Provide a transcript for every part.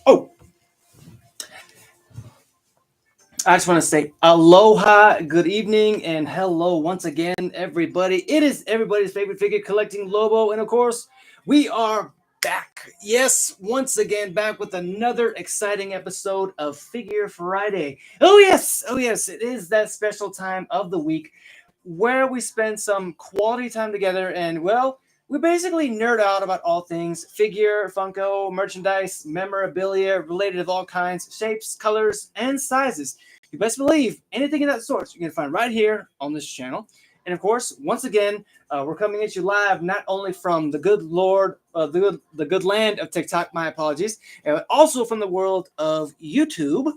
Oh, I just want to say aloha, good evening, and hello once again, everybody. It is everybody's favorite figure collecting Lobo, and of course, we are back. Yes, once again, back with another exciting episode of Figure Friday. Oh yes, it is that special time of the week where we spend some quality time together and, well, we basically nerd out about all things figure, Funko, merchandise, memorabilia related of all kinds, shapes, colors, and sizes. You best believe anything of that sort you can find right here on this channel. And of course, once again, we're coming at you live not only from the good Lord, the good land of TikTok. My apologies, but also from the world of YouTube.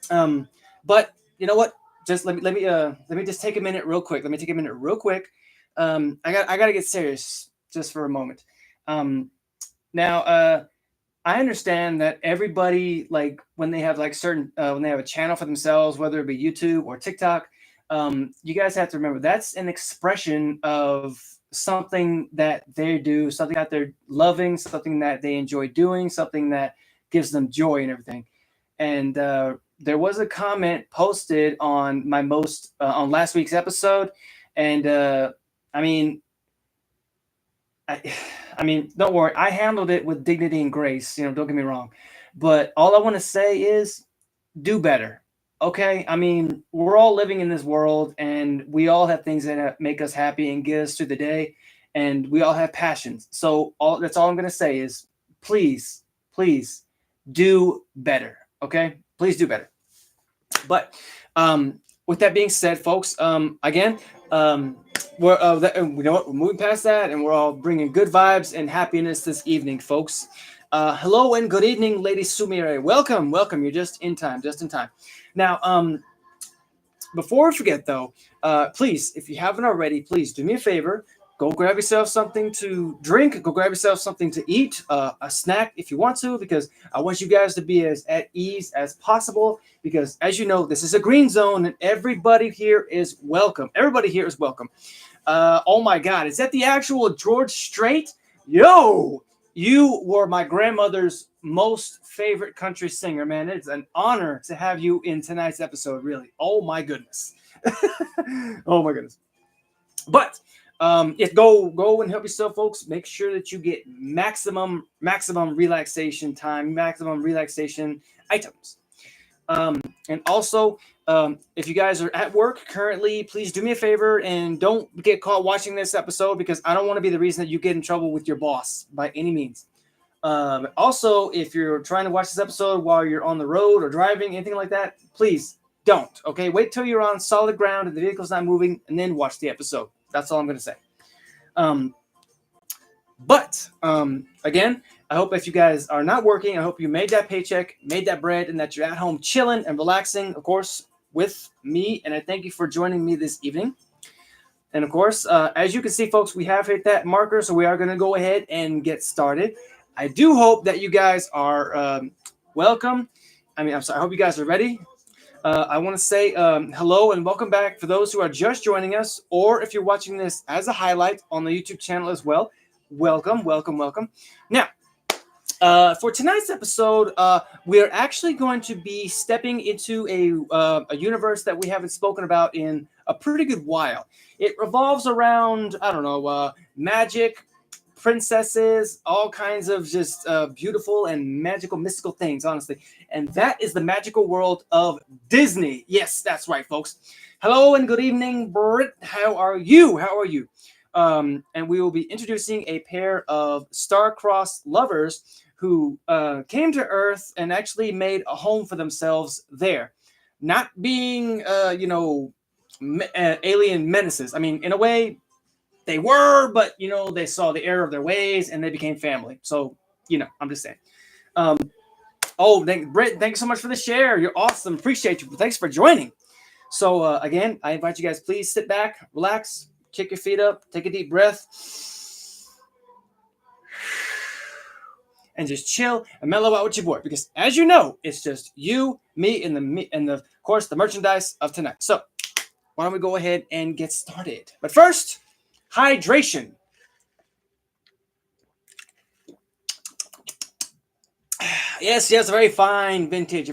But you know what? Just let me just take a minute real quick. Let me take a minute real quick. I got to get serious just for a moment. Um, now, I understand that everybody, like, when they have like certain when they have a channel for themselves, whether it be YouTube or TikTok, you guys have to remember that's an expression of something that they do, something that they're loving, something that they enjoy doing, something that gives them joy and everything. And there was a comment posted on my most on last week's episode, and I mean, I, I mean, don't worry, I handled it with dignity and grace. Don't get me wrong, but all I want to say is do better. Okay, I mean, we're all living in this world, and we all have things that make us happy and get us through the day, and we all have passions. So that's all I'm gonna say is please, please do better. Okay, please do better. But with that being said, folks, again, you know what? We're moving past that, and we're all bringing good vibes and happiness this evening, folks. Hello and good evening, Lady Sumire. Welcome, welcome. You're just in time, just in time. Now, before we forget, though, please, if you haven't already, please do me a favor. Go grab yourself something to drink. Go grab yourself something to eat, a snack if you want to, because I want you guys to be as at ease as possible. Because, as you know, this is a green zone, and everybody here is welcome. Everybody here is welcome. Oh my God, is that the actual George Strait? Yo, you were my grandmother's most favorite country singer, man. It's an honor to have you in tonight's episode, really. Oh my goodness. Oh my goodness. But go and help yourself, folks. Make sure that you get maximum relaxation time, maximum relaxation items. And also, if you guys are at work currently, please do me a favor and don't get caught watching this episode, because I don't want to be the reason that you get in trouble with your boss by any means. Also, if you're trying to watch this episode while you're on the road or driving, anything like that, please don't. Okay, wait till you're on solid ground and the vehicle's not moving, and then watch the episode. That's all I'm going to say. But again, I hope if you guys are not working, I hope you made that paycheck, made that bread, and that you're at home chilling and relaxing, of course, with me. And I thank you for joining me this evening. And of course, as you can see, folks, we have hit that marker, so we are going to go ahead and get started. I do hope that you guys are welcome. I'm sorry. I hope you guys are ready. I want to say hello and welcome back for those who are just joining us, or if you're watching this as a highlight on the YouTube channel as well. Welcome, welcome, welcome. Now, for tonight's episode, we are actually going to be stepping into a universe that we haven't spoken about in a pretty good while. It revolves around, I don't know, magic, princesses, all kinds of just beautiful and magical, mystical things, honestly. And that is the magical world of Disney. Yes, that's right, folks. Hello and good evening, Britt. How are you? How are you? And we will be introducing a pair of star-crossed lovers who came to Earth and actually made a home for themselves there. Not being, alien menaces. I mean, in a way, they were, but, they saw the error of their ways and they became family. So, I'm just saying. Britt, thanks so much for the share. You're awesome. Appreciate you. Thanks for joining. So, again, I invite you guys, please sit back, relax, kick your feet up, take a deep breath, and just chill and mellow out with your boy. Because as you know, it's just you, me, and of course, the merchandise of tonight. So why don't we go ahead and get started? But first, hydration. Yes, a very fine vintage,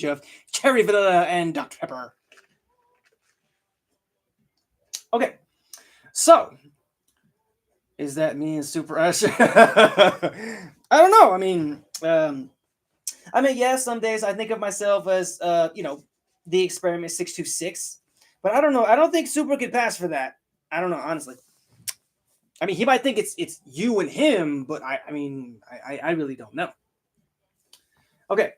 of cherry vanilla and Dr. Pepper. Okay, so is that me and Super Usher? I don't know. Yeah, some days I think of myself as, the Experiment 626, but I don't know. I don't think Super could pass for that. I don't know, honestly. I mean, he might think it's you and him, but I really don't know. Okay.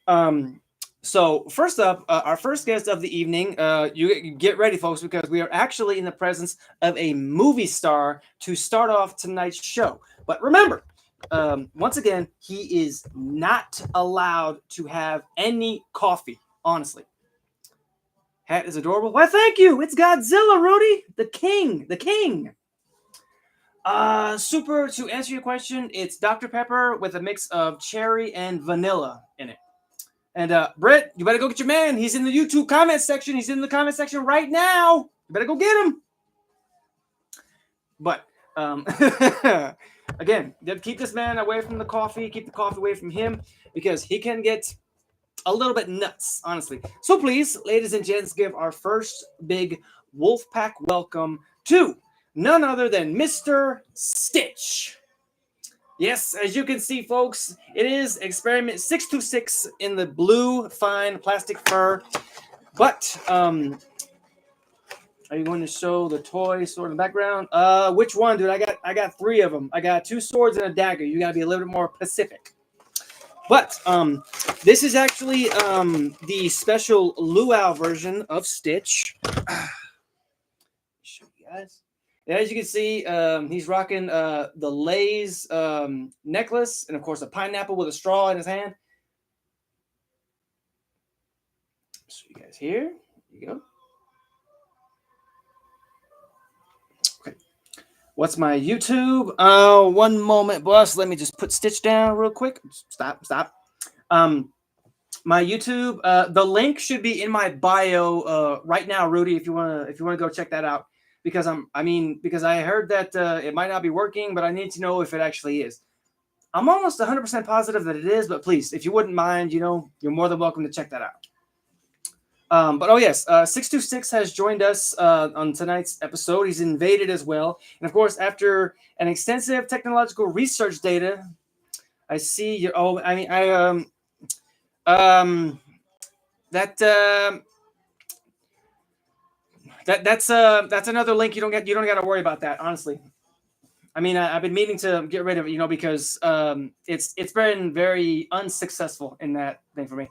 Um, so first up, our first guest of the evening. You get ready, folks, because we are actually in the presence of a movie star to start off tonight's show. But remember, once again, he is not allowed to have any coffee. Honestly, hat is adorable. Why, thank you. It's Godzilla, Rudy, the king, the king. Super. To answer your question, it's Dr. Pepper with a mix of cherry and vanilla in it. And Britt, you better go get your man. He's in the YouTube comment section. He's in the comment section right now. You better go get him. But again, keep this man away from the coffee. Keep the coffee away from him because he can get a little bit nuts, honestly. So please, ladies and gents, give our first big Wolfpack welcome to none other than Mr. Stitch. Yes, as you can see, folks, it is Experiment 626 in the blue fine plastic fur. But are you going to show the toy sword in the background? Which one, dude? I got three of them. I got two swords and a dagger. You gotta be a little bit more specific. But this is actually the special luau version of Stitch. Show you guys. And as you can see, he's rocking the Lay's necklace and, of course, a pineapple with a straw in his hand. Show you guys here. Here you go. Okay. What's my YouTube? One moment, boss. Let me just put Stitch down real quick. Stop. My YouTube. The link should be in my bio right now, Rudy. If you wanna go check that out. Because because I heard that it might not be working, but I need to know if it actually is. I'm almost 100% positive that it is, but please, if you wouldn't mind, you're more than welcome to check that out. But oh yes, 626 has joined us on tonight's episode. He's invaded as well, and of course, after an extensive technological research data, I see you. Oh, that. That's another link. You don't got to worry about that. Honestly, I've been meaning to get rid of it, because it's been very unsuccessful in that thing for me.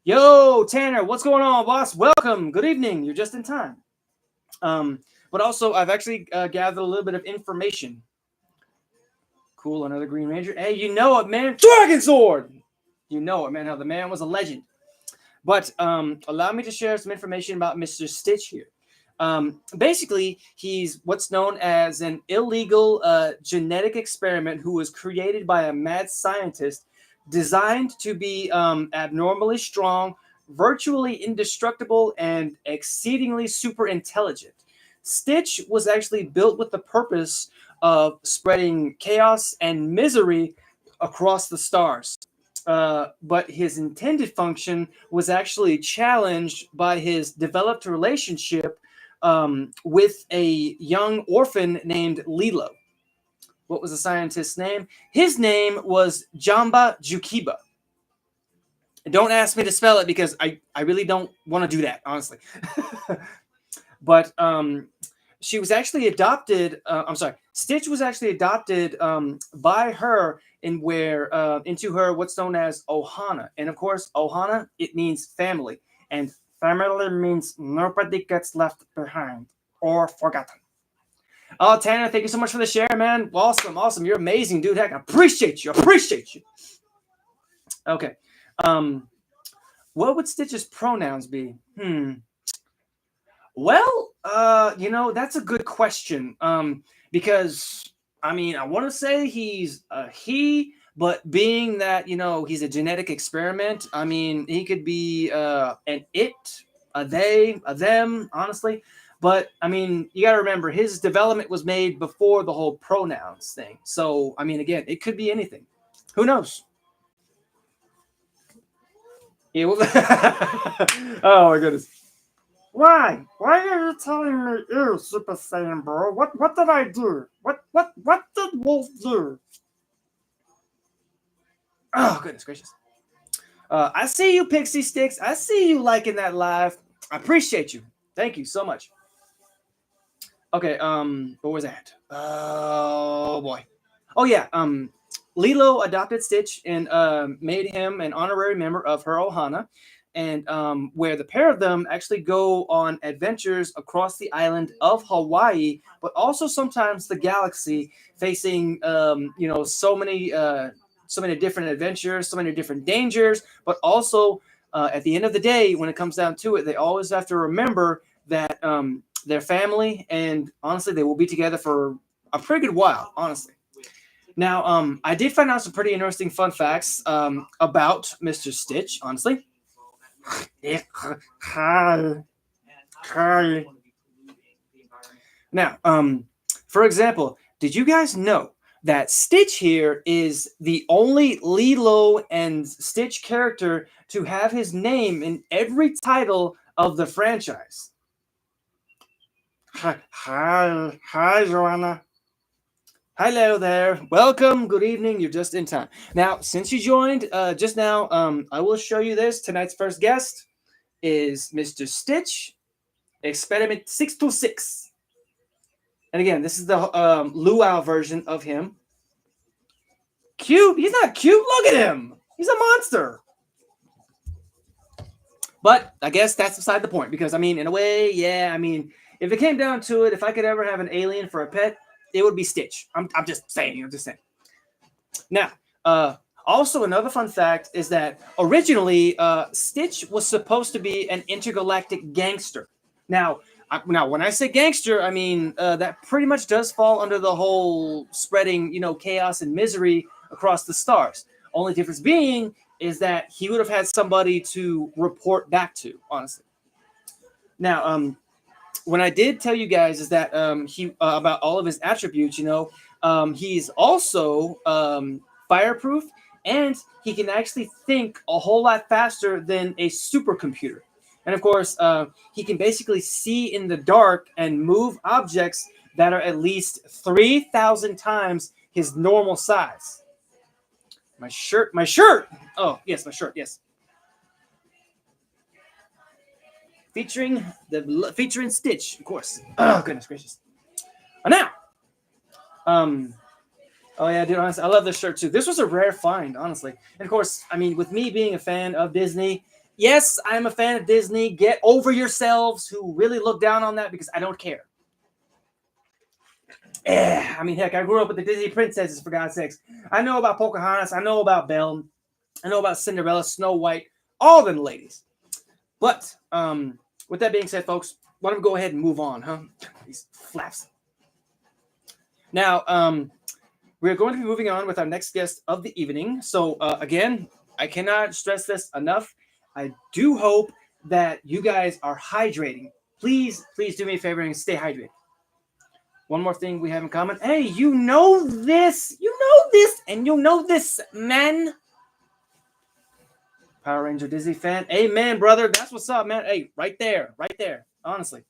Yo, Tanner, what's going on, boss? Welcome. Good evening. You're just in time. But also, I've actually gathered a little bit of information. Cool, another Green Ranger. Hey, you know it, man. Dragon Sword. You know it, man. How the man was a legend. But allow me to share some information about Mr. Stitch here. Basically, he's what's known as an illegal genetic experiment who was created by a mad scientist designed to be abnormally strong, virtually indestructible, and exceedingly super intelligent. Stitch was actually built with the purpose of spreading chaos and misery across the stars. But his intended function was actually challenged by his developed relationship with a young orphan named Lilo. What was the scientist's name? His name was Jamba Jukiba. Don't ask me to spell it because I really don't want to do that, honestly. But she was actually adopted. Stitch was actually adopted by her into her what's known as Ohana. And of course, Ohana, it means family. And family means nobody gets left behind or forgotten. Oh, Tanner, thank you so much for the share, man. Awesome. You're amazing, dude. Heck, I appreciate you. Okay. What would Stitch's pronouns be? Well, that's a good question. Because I want to say he's a he, but being that he's a genetic experiment, he could be an it, a they, a them, honestly. But you got to remember his development was made before the whole pronouns thing. So again, it could be anything. Who knows? It was oh my goodness. Why? Why are you telling me ew, Super Saiyan bro? What did I do? What did Wolf do? Oh goodness gracious. I see you, Pixie Sticks. I see you liking that live. I appreciate you. Thank you so much. Okay, what was that? Oh boy. Oh yeah, Lilo adopted Stitch and made him an honorary member of her Ohana, and where the pair of them actually go on adventures across the island of Hawaii, but also sometimes the galaxy, facing so many different adventures, so many different dangers, but also at the end of the day, when it comes down to it, they always have to remember that their family, and honestly, they will be together for a pretty good while, honestly. Now, I did find out some pretty interesting fun facts about Mr. Stitch, honestly. Hi. Hi. Now, for example, did you guys know that Stitch here is the only Lilo and Stitch character to have his name in every title of the franchise? Hi, Joanna. Hello there. Welcome. Good evening. You're just in time. Now, since you joined just now, I will show you this. Tonight's first guest is Mr. Stitch, Experiment 626. And again, this is the luau version of him. Cute? He's not cute. Look at him. He's a monster. But I guess that's beside the point because, I mean, in a way, yeah, I mean, if it came down to it, if I could ever have an alien for a pet, it would be Stitch. I'm just saying. I'm just saying. Now, also another fun fact is that originally Stitch was supposed to be an intergalactic gangster. Now, when I say gangster, I mean that pretty much does fall under the whole spreading, chaos and misery across the stars. Only difference being is that he would have had somebody to report back to, honestly. Now, when I did tell you guys is that he about all of his attributes, he's also fireproof, and he can actually think a whole lot faster than a supercomputer. And of course, he can basically see in the dark and move objects that are at least 3,000 times his normal size. My shirt, my shirt. Oh yes, my shirt. Yes, featuring Stitch, of course. Oh goodness gracious! And now, um, oh yeah, dude, honestly, I love this shirt too. This was a rare find, honestly. And of course, I mean, with me being a fan of Disney, yes, I'm a fan of Disney. Get over yourselves who really look down on that because I don't care. I mean, heck, I grew up with the Disney princesses, for God's sakes. I know about Pocahontas. I know about Belle. I know about Cinderella, Snow White, all them ladies. But with that being said, folks, why don't we go ahead and move on, huh? These flaps. Now, we're going to be moving on with our next guest of the evening. So, again, I cannot stress this enough. I do hope that you guys are hydrating. Please do me a favor and stay hydrated. One more thing we have in common. Hey, you know this, and you know this, man. Power Ranger Disney fan. Amen, brother. That's what's up, man. Hey, right there. Honestly.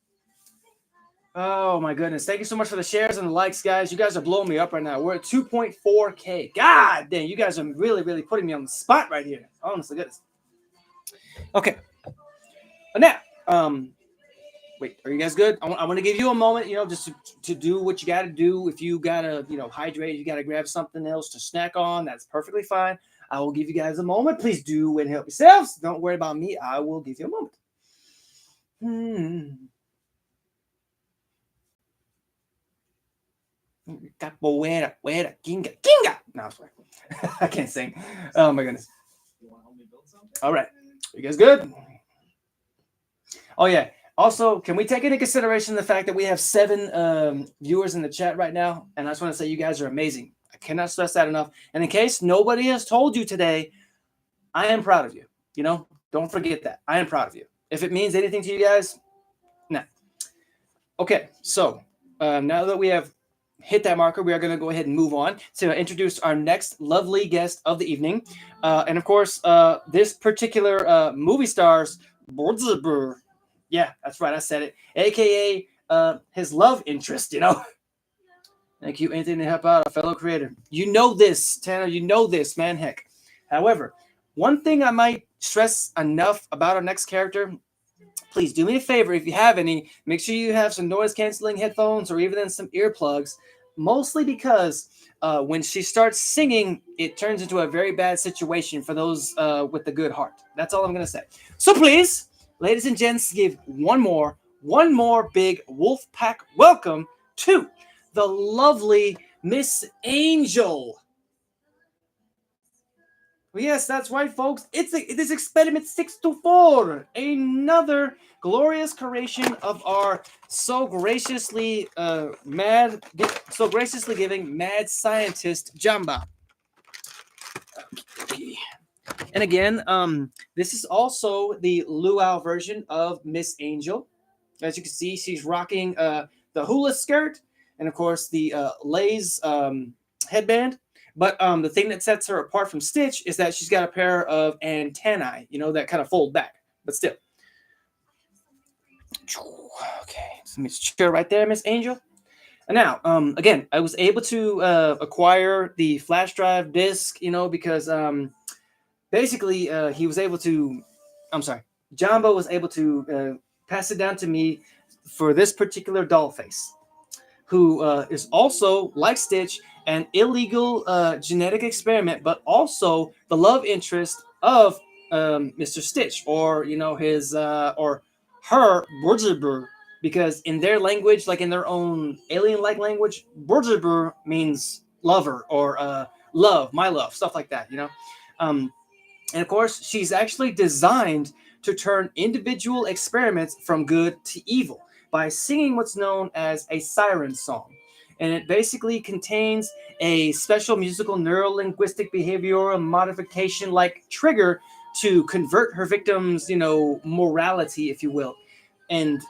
Oh my goodness. Thank you so much for the shares and the likes, guys. You guys are blowing me up right now. We're at 2.4K. God dang, you guys are really, really putting me on the spot right here. Honestly, goodness. Okay. Now, wait, are you guys good? I want to give you a moment, just to do what you got to do. If you got to, hydrate, you got to grab something else to snack on, that's perfectly fine. I will give you guys a moment. Please do and help yourselves. Don't worry about me. I will give you a moment. Capoeira, kinga. No, I'm sorry. I can't sing. Oh my goodness. All right. You guys good? Oh yeah. Also, can we take into consideration the fact that we have 7 viewers in the chat right now? And I just want to say you guys are amazing. I cannot stress that enough. And in case nobody has told you today, I am proud of you. Don't forget that. I am proud of you. If it means anything to you guys, no. Okay, so now that we have hit that marker, we are going to go ahead and move on to introduce our next lovely guest of the evening. And of course, this particular movie star's yeah, that's right, I said it, aka his love interest, you know. Thank you, Anthony, to help out a fellow creator. You know this, Tanner. You know this, man. Heck. However, one thing I might stress enough about our next character, please do me a favor if you have any, make sure you have some noise canceling headphones or even some earplugs. Mostly because when she starts singing, it turns into a very bad situation for those with the good heart. That's all I'm going to say. So please, ladies and gents, give one more big wolf pack welcome to the lovely Miss Angel. Well, yes, that's right, folks. It is Experiment 624, another glorious creation of our so graciously giving mad scientist Jamba. Okay. And again, this is also the luau version of Miss Angel. As you can see, she's rocking the hula skirt and, of course, the Lay's headband. But the thing that sets her apart from Stitch is that she's got a pair of antennae, that kind of fold back. But still. Okay, so Miss Chair right there, Miss Angel. And now, again, I was able to acquire the flash drive disc, because basically he was able to. I'm sorry, Jumbo was able to pass it down to me for this particular doll face, who is also, like Stitch, an illegal genetic experiment, but also the love interest of Mr. Stitch, or his or her Burjabur, because in their language, like in their own alien-like language, Burjabur means lover or love, my love, stuff like that. Um, and of course, she's actually designed to turn individual experiments from good to evil by singing what's known as a siren song. And it basically contains a special musical neuro-linguistic behavioral modification like trigger to convert her victims, morality, if you will. And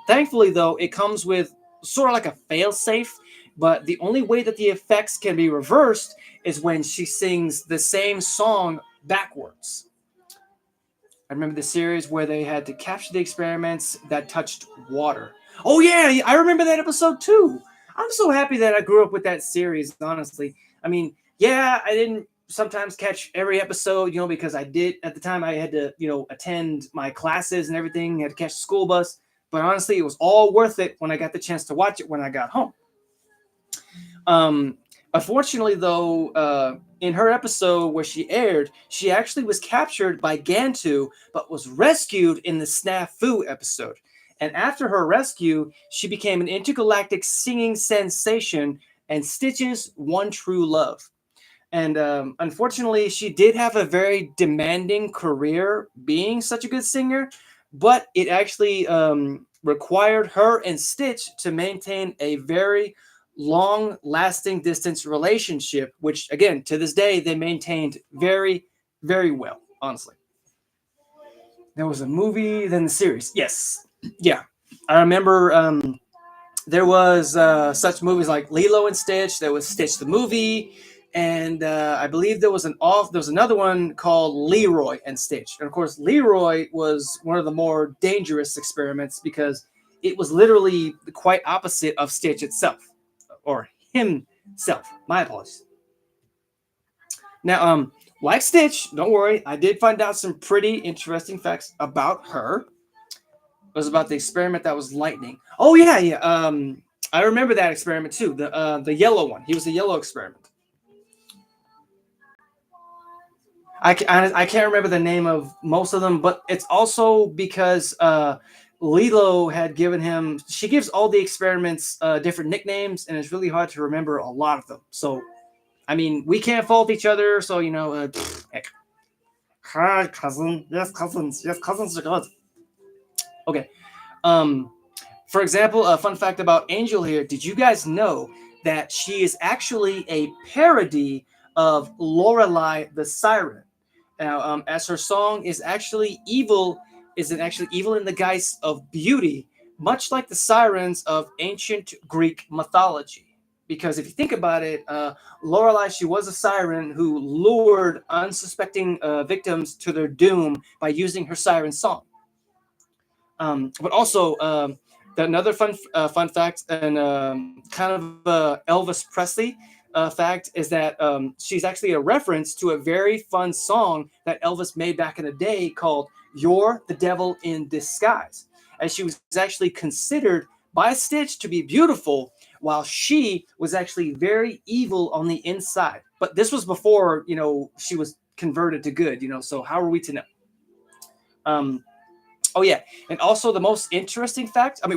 thankfully, though, it comes with sort of like a failsafe, but the only way that the effects can be reversed is when she sings the same song backwards. I remember the series where they had to capture the experiments that touched water. Oh yeah, I remember that episode too. I'm so happy that I grew up with that series, honestly. I mean, yeah, I didn't sometimes catch every episode, because I did at the time I had to, attend my classes and everything, had to catch the school bus, but honestly, it was all worth it when I got the chance to watch it when I got home. Unfortunately, though, in her episode where she aired, she actually was captured by Gantu, but was rescued in the Snafu episode. And after her rescue, she became an intergalactic singing sensation and Stitch's one true love. And unfortunately, she did have a very demanding career being such a good singer, but it actually required her and Stitch to maintain a very long-lasting distance relationship, which, again, to this day, they maintained very, very well, honestly. There was a movie, then the series. Yes. Yeah. I remember there was such movies like Lilo and Stitch. There was Stitch the movie. And I believe there was another one called Leroy and Stitch. And of course, Leroy was one of the more dangerous experiments because it was literally quite opposite of Stitch itself, or himself. My apologies. Now, like Stitch, don't worry, I did find out some pretty interesting facts about her. It was about the experiment that was lightning. Oh yeah, yeah. I remember that experiment too. The yellow one. He was the yellow experiment. I can't remember the name of most of them, but it's also because Lilo had given him. She gives all the experiments different nicknames, and it's really hard to remember a lot of them. So, I mean, we can't fault each other. So heck. Hi, cousin. Yes, cousins. Yes, cousins are good. Okay. For example, a fun fact about Angel here. Did you guys know that she is actually a parody of Lorelei the Siren? Now, as her song is actually evil in the guise of beauty, much like the sirens of ancient Greek mythology. because if you think about it, Lorelai, she was a siren who lured unsuspecting victims to their doom by using her siren song. But also, another fun fact and kind of Elvis Presley fact is that she's actually a reference to a very fun song that Elvis made back in the day called "You're the Devil in Disguise," as she was actually considered by Stitch to be beautiful, while she was actually very evil on the inside. But this was before she was converted to good. So how are we to know? Um, Oh yeah, and also the most interesting fact. I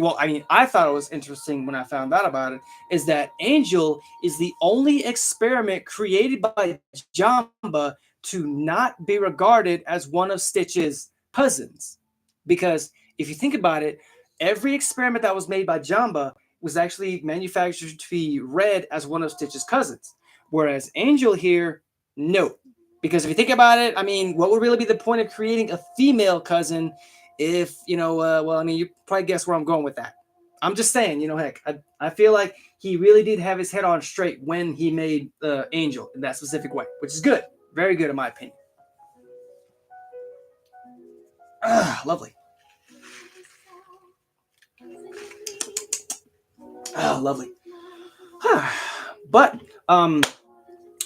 thought it was interesting when I found out about it. Is that Angel is the only experiment created by Jamba to not be regarded as one of Stitch's cousins, because if you think about it, every experiment that was made by Jamba was actually manufactured to be read as one of Stitch's cousins, whereas Angel here, no. Because if you think about it, what would really be the point of creating a female cousin if you probably guess where I'm going with that. I'm just saying, heck, I feel like he really did have his head on straight when he made Angel in that specific way, which is good, very good in my opinion. Lovely. Lovely. But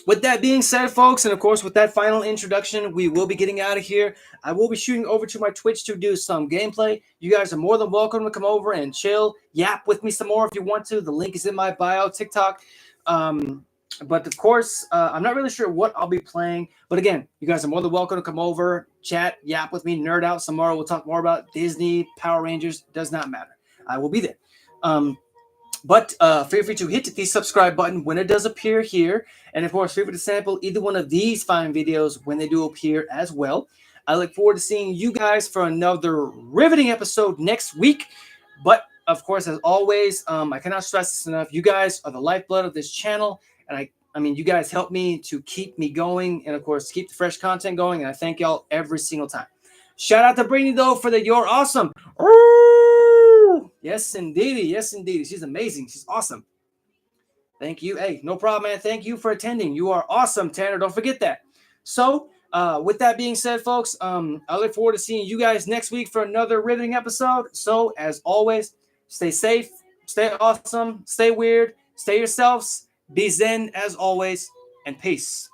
with that being said, folks, and of course with that final introduction, we will be getting out of here. I will be shooting over to my Twitch to do some gameplay. You guys are more than welcome to come over and chill, yap with me some more if you want to. The link is in my bio, TikTok. But of course, I'm not really sure what I'll be playing. But again, you guys are more than welcome to come over, chat, yap with me, nerd out some more. We'll talk more about Disney, Power Rangers. Does not matter. I will be there. But feel free to hit the subscribe button when it does appear here. And of course, feel free to sample either one of these fine videos when they do appear as well. I look forward to seeing you guys for another riveting episode next week. But of course, as always, I cannot stress this enough. You guys are the lifeblood of this channel. And you guys help me to keep me going. And of course, keep the fresh content going. And I thank y'all every single time. Shout out to Brittany, though, for the "You're Awesome." Yes, indeedy. Yes, indeedy. She's amazing. She's awesome. Thank you. Hey, no problem, man. Thank you for attending. You are awesome, Tanner. Don't forget that. So, with that being said, folks, I look forward to seeing you guys next week for another riveting episode. So, as always, stay safe, stay awesome, stay weird, stay yourselves, be zen as always, and peace.